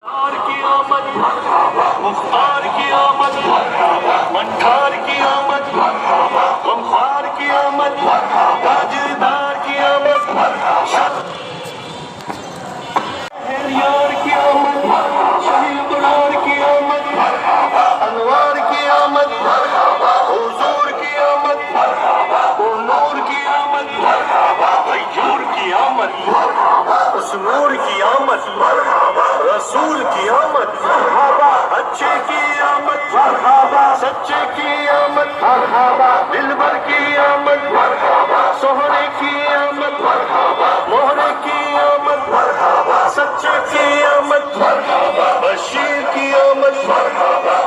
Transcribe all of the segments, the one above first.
की आमद मुख्तार की आमद मंठार की आमद गमखार की आमद ताजदार की आमद शहरियार की आमद शहीद बुरार की आमद अनवार की आमद हुजूर की आमद नूर की आमद गयूर की आमद उस नूर की आमद रसूल की आमद अच्छे की आमद सच्चे की आमद दिलबर की आमद सोहरे की आमद मोहरे की आमद सच्चे की आमद बशीर की आमद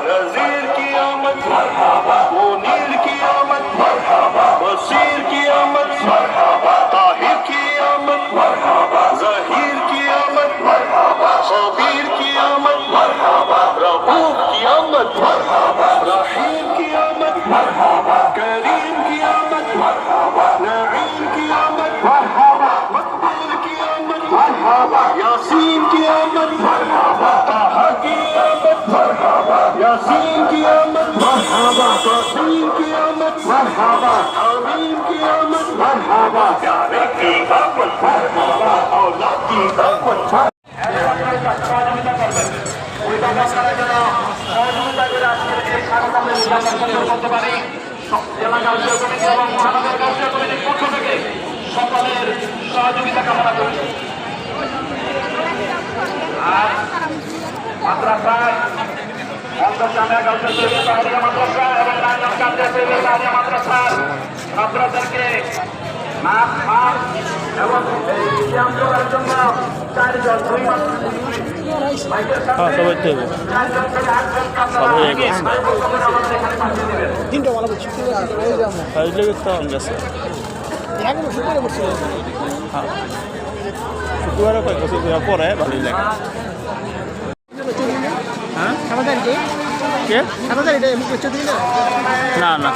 नजीर की आमद मुनीर की आमद बसीर की आमद ताहिर की आमद ज़हीर की आमद खबीर की आमद रऊफ की आमद रहीम की आमद करीम की आमद नईम की आमद मकबूल की आमद यासीन की आमद ताहा की आमद यासीन की आमद तस्लीम की आमद हमीम की आमद प्यारे की आमद औलाद की आमद সকলের সহযোগিতা কামনা করি। আর মাদ্রাসার জামিয়া গাউসিয়া তাহলিয়া মাদ্রাসা এবং নারায়ণ কান্দিয়া তাহলিয়া মাদ্রাসার ছাত্রদেরকে নাচ মাছ এবং ব্যায়াম করার জন্য 4 জন 2 মাস তিনটা ভালো করছি শুক্রবারে কয়েক বছর পরে ভালোই লাগে। হ্যাঁ না না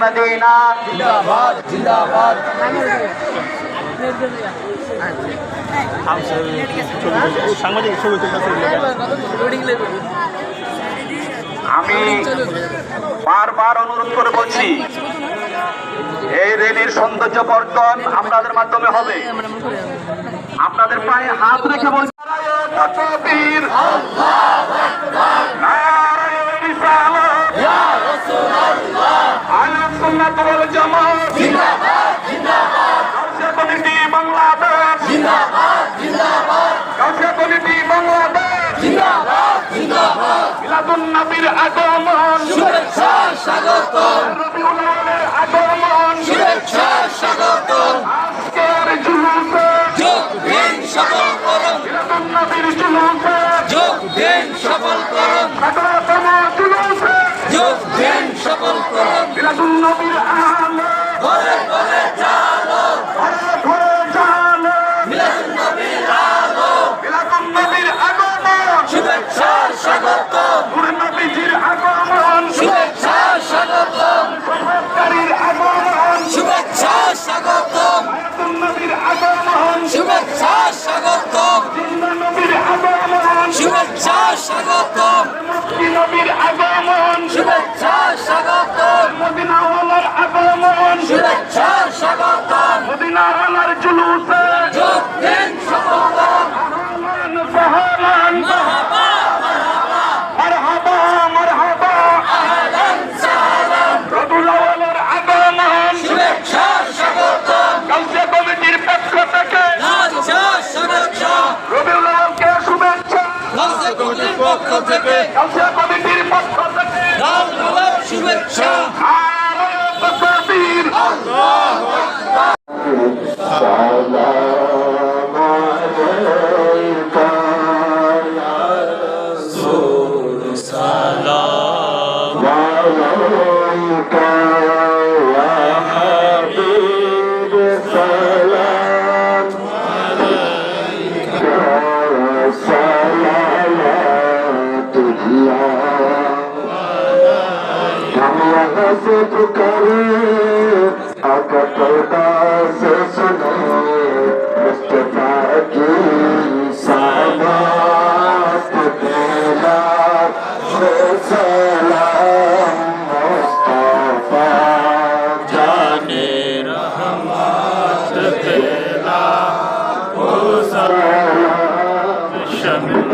मदीना जिंदाबाद जिंदाबाद। আমি বারবার অনুরোধ করে বলছি, এই রেলির সৌন্দর্য বর্ধন আপনাদের মাধ্যমে হবে। আপনাদের পায়ে হাত রেখে বলছি নবীর আগমন শুভেচ্ছা স্বাগতম, রবিউল আউয়ালের আগমন শুভেচ্ছা স্বাগতম। আজকের জুলুসে যোগ দিন সফল করুন, নবীর জুলুসে যোগ দিন সফল করুন, সাধারণতম জুলুসে যোগ দিন সফল করুন। নবীর আলো ঘরে ঘরে জালো, ঘরে ঘরে জালো, নবীর আলো, নবীর আগমন শুভেচ্ছা স্বাগতম, নবীজির আগমন শুভেচ্ছা স্বাগতম, সরকারের আগমন শুভেচ্ছা স্বাগতম, নবীর আগমন শুভেচ্ছা স্বাগতম, নবীর আগমন শুভেচ্ছা স্বাগতম, নবীর আগমন শুভেচ্ছা স্বাগতম, মদিনাওয়ালার আগমন শুভেচ্ছা স্বাগতম, মদিনাওয়ালার জুলুসে যোগ দিন সফলতম। সাহাবান মারহাবা মারহাবা মারহাবা আহলান সাহলান, রবিউল আউয়ালের আগমন শুভেচ্ছা স্বাগতম, গাউসিয়া কমিটির सलाम हम यहाँ से पुकारे आका पर्दा से सुनो मुस्तफा की सामात देना सलाम मुस्तफा जाने रहमत तेरा ओ सलाम शम्ल